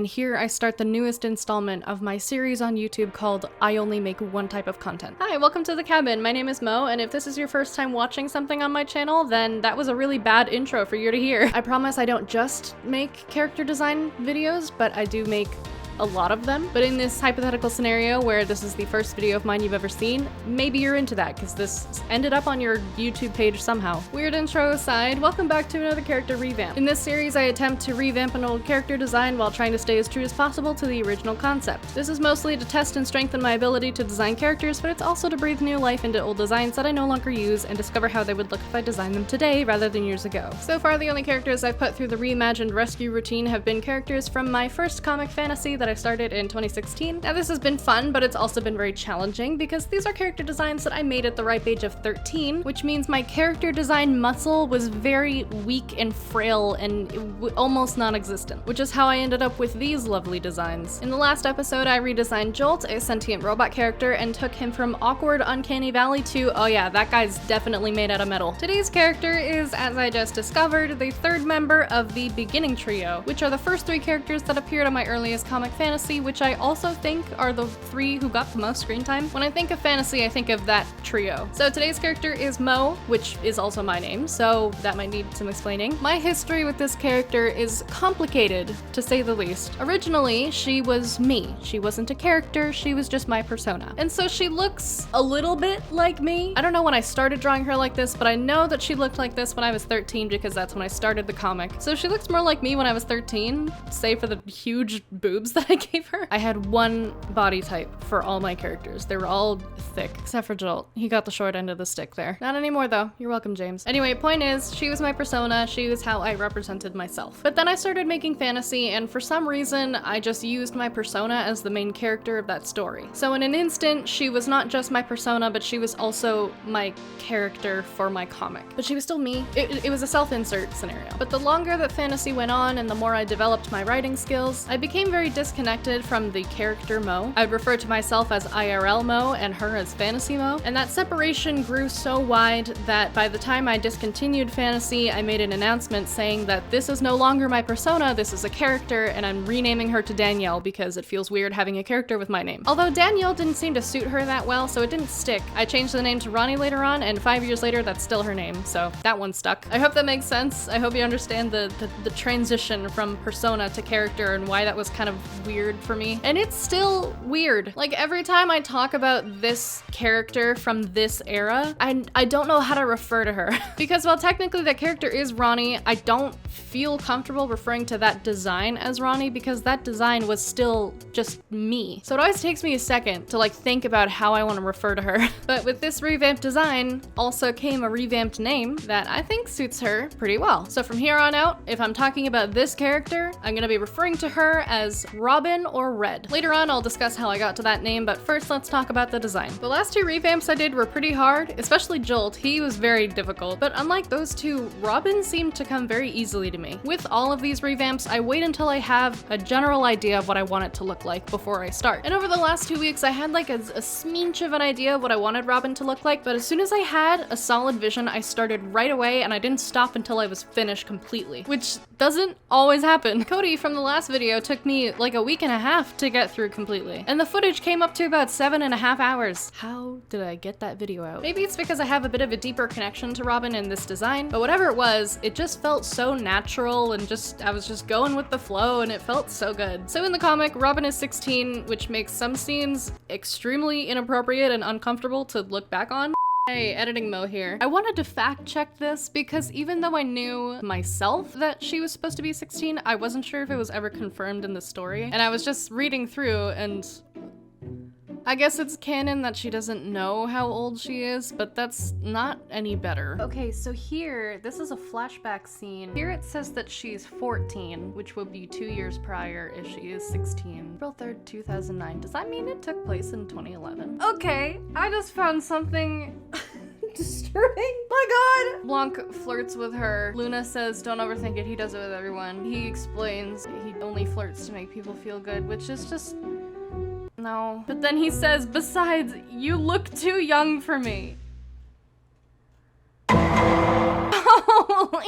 and here I start the newest installment of my series on YouTube called I Only Make One Type of Content. Hi, welcome to the cabin. My name is Mo, and if this is your first time watching something on my channel, then that was a really bad intro for you to hear. I promise I don't just make character design videos, but I do make a lot of them. But in this hypothetical scenario where this is the first video of mine you've ever seen, maybe you're into that because this ended up on your YouTube page somehow. Weird intro aside, welcome back to another character revamp. In this series, I attempt to revamp an old character design while trying to stay as true as possible to the original concept. This is mostly to test and strengthen my ability to design characters, but it's also to breathe new life into old designs that I no longer use and discover how they would look if I designed them today rather than years ago. So far, the only characters I've put through the reimagined rescue routine have been characters from my first comic fantasy that I started in 2016. Now this has been fun, but it's also been very challenging because these are character designs that I made at the ripe age of 13, which means my character design muscle was very weak and frail and almost non-existent, which is how I ended up with these lovely designs. In the last episode, I redesigned Jolt, a sentient robot character, and took him from awkward Uncanny Valley to, oh yeah, that guy's definitely made out of metal. Today's character is, as I just discovered, the third member of the beginning trio, which are the first three characters that appeared on my earliest comic fantasy, which I also think are the three who got the most screen time. When I think of fantasy, I think of that trio. So today's character is Mo, which is also my name, so that might need some explaining. My history with this character is complicated, to say the least. Originally, she was me. She wasn't a character, she was just my persona. And so she looks a little bit like me. I don't know when I started drawing her like this, but I know that she looked like this when I was 13 because that's when I started the comic. So she looks more like me when I was 13, save for the huge boobs that I gave her. I had one body type for all my characters. They were all thick, except for Jolt. He got the short end of the stick there. Not anymore though. You're welcome, James. Anyway, point is, she was my persona. She was how I represented myself. But then I started making fantasy, and for some reason, I just used my persona as the main character of that story. So in an instant, she was not just my persona, but she was also my character for my comic. But she was still me. It was a self-insert scenario. But the longer that fantasy went on and the more I developed my writing skills, I became very disconnected from the character Mo. I'd refer to myself as IRL Mo and her as Fantasy Mo, and that separation grew so wide that by the time I discontinued fantasy, I made an announcement saying that this is no longer my persona, this is a character, and I'm renaming her to Danielle because it feels weird having a character with my name. Although Danielle didn't seem to suit her that well, so it didn't stick. I changed the name to Ronnie later on, and 5 years later, that's still her name, so that one stuck. I hope that makes sense. I hope you understand the transition from persona to character and why that was kind of weird for me. And it's still weird. Like every time I talk about this character from this era, I don't know how to refer to her. Because while technically that character is Ronnie, I don't feel comfortable referring to that design as Ronnie because that design was still just me. So it always takes me a second to like think about how I want to refer to her. But with this revamped design also came a revamped name that I think suits her pretty well. So from here on out, if I'm talking about this character, I'm gonna be referring to her as Robin or Red. Later on, I'll discuss how I got to that name, but first let's talk about the design. The last two revamps I did were pretty hard, especially Jolt. He was very difficult, but unlike those two, Robin seemed to come very easily to me. With all of these revamps, I wait until I have a general idea of what I want it to look like before I start. And over the last 2 weeks, I had like a smidge of an idea of what I wanted Robin to look like, but as soon as I had a solid vision, I started right away and I didn't stop until I was finished completely, which doesn't always happen. Cody from the last video took me like a week and a half to get through completely, and the footage came up to about 7.5 hours. How did I get that video out? Maybe it's because I have a bit of a deeper connection to Robin in this design, but whatever it was, it just felt so natural and I was just going with the flow and it felt so good. So in the comic, Robin is 16, which makes some scenes extremely inappropriate and uncomfortable to look back on. Hey, editing Mo here. I wanted to fact check this because even though I knew myself that she was supposed to be 16, I wasn't sure if it was ever confirmed in the story. And I was just reading through and I guess it's canon that she doesn't know how old she is, but that's not any better. Okay, so here, this is a flashback scene. Here it says that she's 14, which would be 2 years prior if she is 16. April 3rd, 2009. Does that mean it took place in 2011? Okay, I just found something disturbing. My god! Blanc flirts with her. Luna says, don't overthink it, he does it with everyone. He explains he only flirts to make people feel good, which is just... no. But then he says, besides, you look too young for me. Oh,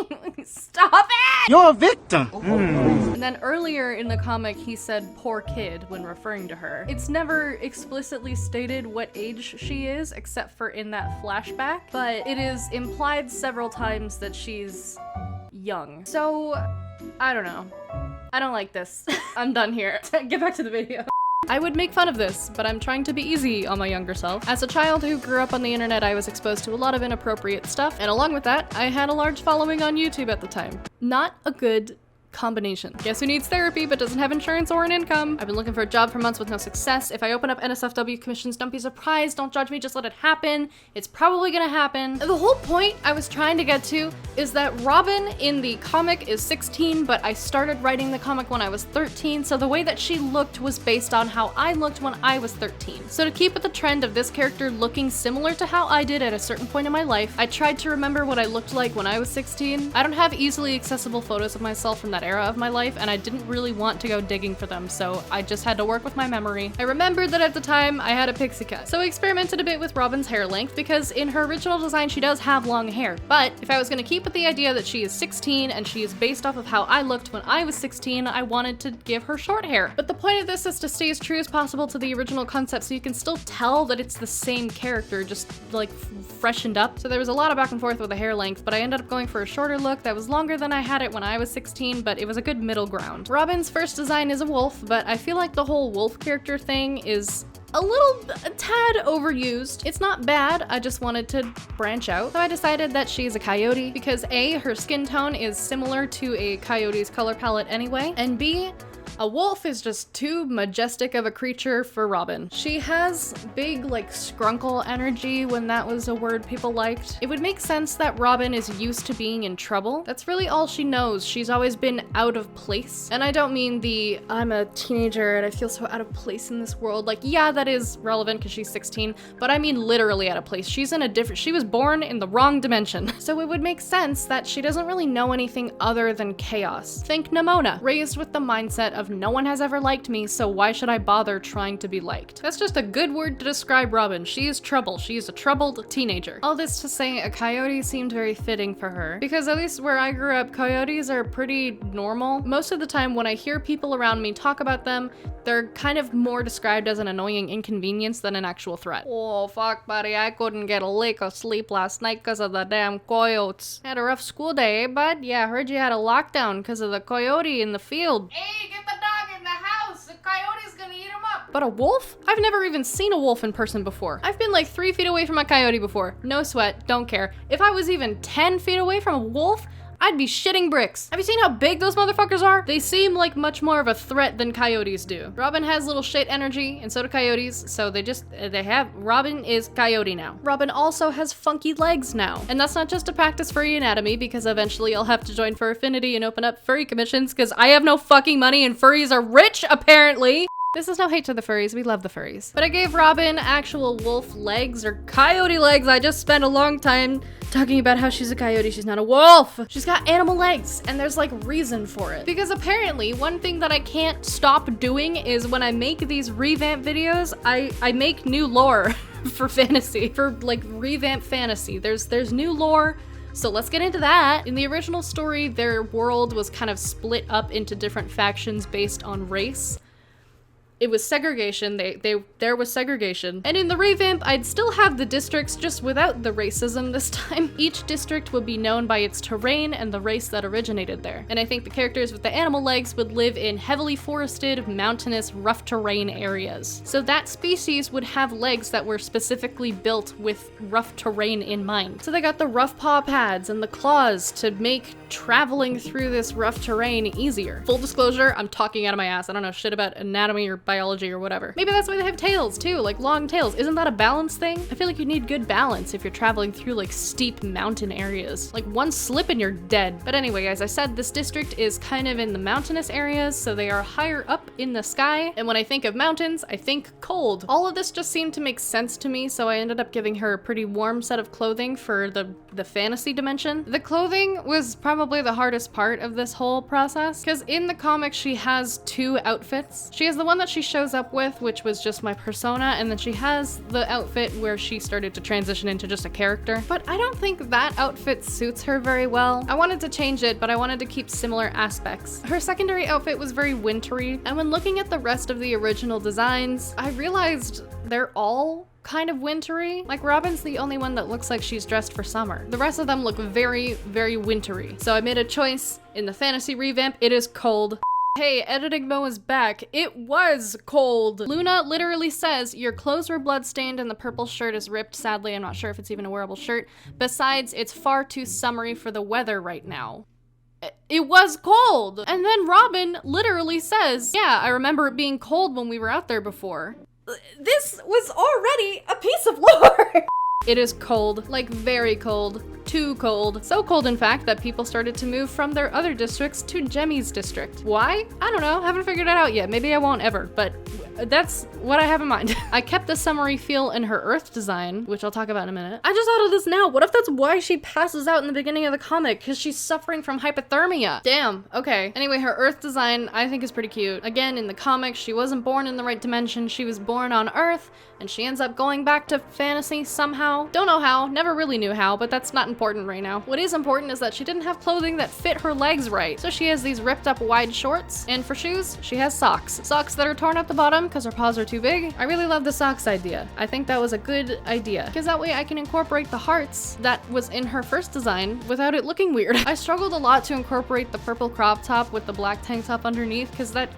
Stop it! You're a victim. And then earlier in the comic, he said poor kid when referring to her. It's never explicitly stated what age she is, except for in that flashback, but it is implied several times that she's young. So, I don't know. I don't like this. I'm done here. Get back to the video. I would make fun of this, but I'm trying to be easy on my younger self. As a child who grew up on the internet, I was exposed to a lot of inappropriate stuff, and along with that, I had a large following on YouTube at the time. Not a good combination. Guess who needs therapy but doesn't have insurance or an income? I've been looking for a job for months with no success. If I open up NSFW commissions, don't be surprised. Don't judge me, just let it happen. It's probably gonna happen. The whole point I was trying to get to is that Robin in the comic is 16, but I started writing the comic when I was 13, so the way that she looked was based on how I looked when I was 13. So to keep with the trend of this character looking similar to how I did at a certain point in my life, I tried to remember what I looked like when I was 16. I don't have easily accessible photos of myself from that era of my life, and I didn't really want to go digging for them, so I just had to work with my memory. I remembered that at the time I had a pixie cut, so I experimented a bit with Robin's hair length because in her original design she does have long hair, but if I was going to keep with the idea that she is 16 and she is based off of how I looked when I was 16, I wanted to give her short hair. But the point of this is to stay as true as possible to the original concept so you can still tell that it's the same character, just like freshened up. So there was a lot of back and forth with the hair length, but I ended up going for a shorter look that was longer than I had it when I was 16, but it was a good middle ground. Robin's first design is a wolf, but I feel like the whole wolf character thing is a tad overused. It's not bad, I just wanted to branch out. So I decided that she's a coyote because A, her skin tone is similar to a coyote's color palette anyway, and B, a wolf is just too majestic of a creature for Robin. She has big, like, scrunkle energy when that was a word people liked. It would make sense that Robin is used to being in trouble. That's really all she knows. She's always been out of place. And I don't mean the, I'm a teenager and I feel so out of place in this world. Like, yeah, that is relevant because she's 16, but I mean literally out of place. She's in a different, she was born in the wrong dimension. So it would make sense that she doesn't really know anything other than chaos. Think Nimona, raised with the mindset of no one has ever liked me, so why should I bother trying to be liked? That's just a good word to describe Robin. She is trouble. She is a troubled teenager. All this to say, a coyote seemed very fitting for her, because at least where I grew up, coyotes are pretty normal. Most of the time when I hear people around me talk about them, they're kind of more described as an annoying inconvenience than an actual threat. Oh, fuck, buddy, I couldn't get a lick of sleep last night because of the damn coyotes. Had a rough school day, eh, bud? Yeah, I heard you had a lockdown because of the coyote in the field. Hey, get the dog in the house! The coyote's gonna eat him up! But a wolf? I've never even seen a wolf in person before. I've been like 3 feet away from a coyote before. No sweat, don't care. If I was even 10 feet away from a wolf, I'd be shitting bricks. Have you seen how big those motherfuckers are? They seem like much more of a threat than coyotes do. Robin has little shit energy, and so do coyotes, so Robin is coyote now. Robin also has funky legs now. And that's not just to practice furry anatomy, because eventually I'll have to join Fur Affinity and open up furry commissions, because I have no fucking money and furries are rich, apparently! This is no hate to the furries, we love the furries. But I gave Robin actual wolf legs, or coyote legs. I just spent a long time talking about how she's a coyote, she's not a wolf. She's got animal legs, and there's like reason for it. Because apparently, one thing that I can't stop doing is when I make these revamp videos, I make new lore for fantasy, for like revamp fantasy. There's new lore. So let's get into that. In the original story, their world was kind of split up into different factions based on race. It was segregation, there was segregation. And in the revamp, I'd still have the districts, just without the racism this time. Each district would be known by its terrain and the race that originated there. And I think the characters with the animal legs would live in heavily forested, mountainous, rough terrain areas. So that species would have legs that were specifically built with rough terrain in mind. So they got the rough paw pads and the claws to make traveling through this rough terrain easier. Full disclosure, I'm talking out of my ass. I don't know shit about anatomy or biology or whatever. Maybe that's why they have tails too, like long tails. Isn't that a balance thing? I feel like you need good balance if you're traveling through like steep mountain areas. Like one slip and you're dead. But anyway, as I said, this district is kind of in the mountainous areas, so they are higher up in the sky. And when I think of mountains, I think cold. All of this just seemed to make sense to me, so I ended up giving her a pretty warm set of clothing for the fantasy dimension. The clothing was probably the hardest part of this whole process, because in the comic she has 2 outfits. She has the one that she shows up with, which was just my persona, and then she has the outfit where she started to transition into just a character. But I don't think that outfit suits her very well. I wanted to change it, but I wanted to keep similar aspects. Her secondary outfit was very wintry, and when looking at the rest of the original designs, I realized they're all kind of wintry. Like, Robin's the only one that looks like she's dressed for summer. The rest of them look very, very wintry. So I made a choice in the fantasy revamp. It is cold. Hey, editing Mo is back. It was cold. Luna literally says, your clothes were bloodstained and the purple shirt is ripped. Sadly, I'm not sure if it's even a wearable shirt. Besides, it's far too summery for the weather right now. It was cold. And then Robin literally says, yeah, I remember it being cold when we were out there before. This was already a piece of lore. It is cold, like very cold, too cold. So cold, in fact, that people started to move from their other districts to Jemmy's district. Why? I don't know, haven't figured it out yet. Maybe I won't ever, but that's what I have in mind. I kept the summery feel in her earth design, which I'll talk about in a minute. I just thought of this now. What if that's why she passes out in the beginning of the comic? Because she's suffering from hypothermia. Damn, okay. Anyway, her earth design I think is pretty cute. Again, in the comic, she wasn't born in the right dimension. She was born on Earth, and she ends up going back to fantasy somehow. Don't know how, never really knew how, but that's not important right now. What is important is that she didn't have clothing that fit her legs right. So she has these ripped up wide shorts, and for shoes, she has socks. Socks that are torn at the bottom because her paws are too big. I really love the socks idea. I think that was a good idea, because that way I can incorporate the hearts that was in her first design without it looking weird. I struggled a lot to incorporate the purple crop top with the black tank top underneath, because that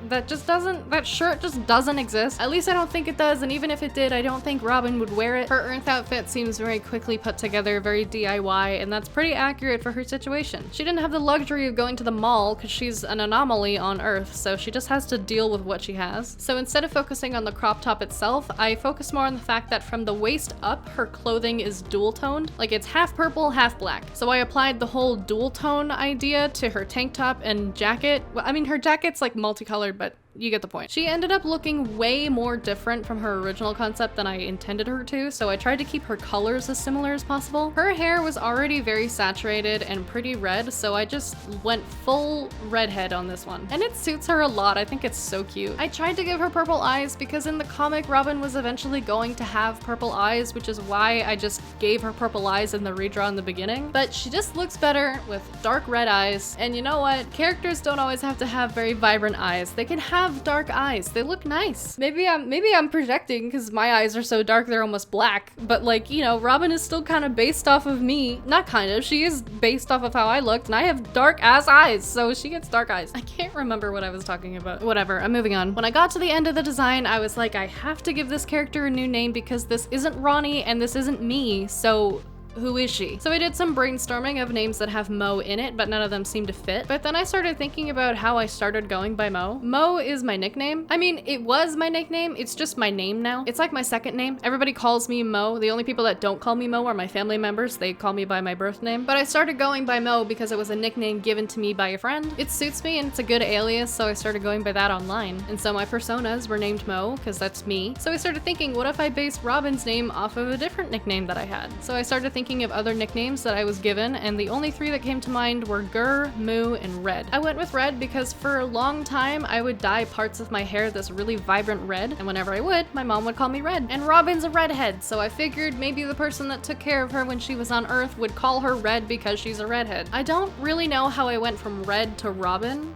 shirt just doesn't exist. At least I don't think it does, and even if it did, I don't think Robin would wear it. Her Earth outfit seems very quickly put together, very DIY, and that's pretty accurate for her situation. She didn't have the luxury of going to the mall because she's an anomaly on Earth, so she just has to deal with what she has. So instead of focusing on the crop top itself, I focus more on the fact that from the waist up, her clothing is dual toned. Like, it's half purple, half black. So I applied the whole dual tone idea to her tank top and jacket. Well, I mean, her jacket's like multicolored, but you get the point. She ended up looking way more different from her original concept than I intended her to, so I tried to keep her colors as similar as possible. Her hair was already very saturated and pretty red, so I just went full redhead on this one. And it suits her a lot. I think it's so cute. I tried to give her purple eyes because in the comic, Robin was eventually going to have purple eyes, which is why I just gave her purple eyes in the redraw in the beginning. But she just looks better with dark red eyes. And you know what? Characters don't always have to have very vibrant eyes. They can have dark eyes. They look nice. Maybe I'm projecting because my eyes are so dark they're almost black, but like, you know, Robin is still kind of based off of me. Not kind of, she is based off of how I looked, and I have dark ass eyes, so she gets dark eyes. I can't remember what I was talking about. Whatever, I'm moving on. When I got to the end of the design, I was like, I have to give this character a new name because this isn't Ronnie and this isn't me, so who is she? So I did some brainstorming of names that have Mo in it, but none of them seemed to fit. But then I started thinking about how I started going by Mo. Mo is my nickname. I mean, it was my nickname. It's just my name now. It's like my second name. Everybody calls me Mo. The only people that don't call me Mo are my family members. They call me by my birth name. But I started going by Mo because it was a nickname given to me by a friend. It suits me and it's a good alias, so I started going by that online. And so my personas were named Mo because that's me. So I started thinking, what if I based Robin's name off of a different nickname that I had? So I started thinking of other nicknames that I was given, and the only three that came to mind were Gur, Moo, and Red. I went with Red because for a long time I would dye parts of my hair this really vibrant red, and whenever I would, my mom would call me Red. And Robin's a redhead, so I figured maybe the person that took care of her when she was on Earth would call her Red because she's a redhead. I don't really know how I went from Red to Robin,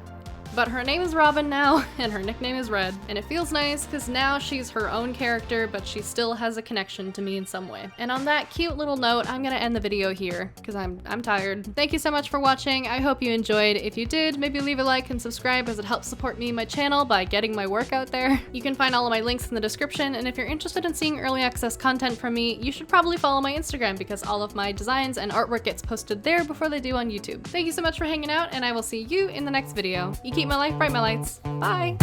but her name is Robin now, and her nickname is Red. And it feels nice because now she's her own character, but she still has a connection to me in some way. And on that cute little note, I'm gonna end the video here because I'm tired. Thank you so much for watching. I hope you enjoyed. If you did, maybe leave a like and subscribe as it helps support me and my channel by getting my work out there. You can find all of my links in the description, and if you're interested in seeing early access content from me, you should probably follow my Instagram because all of my designs and artwork gets posted there before they do on YouTube. Thank you so much for hanging out, and I will see you in the next video. You keep my life bright, my lights. Bye!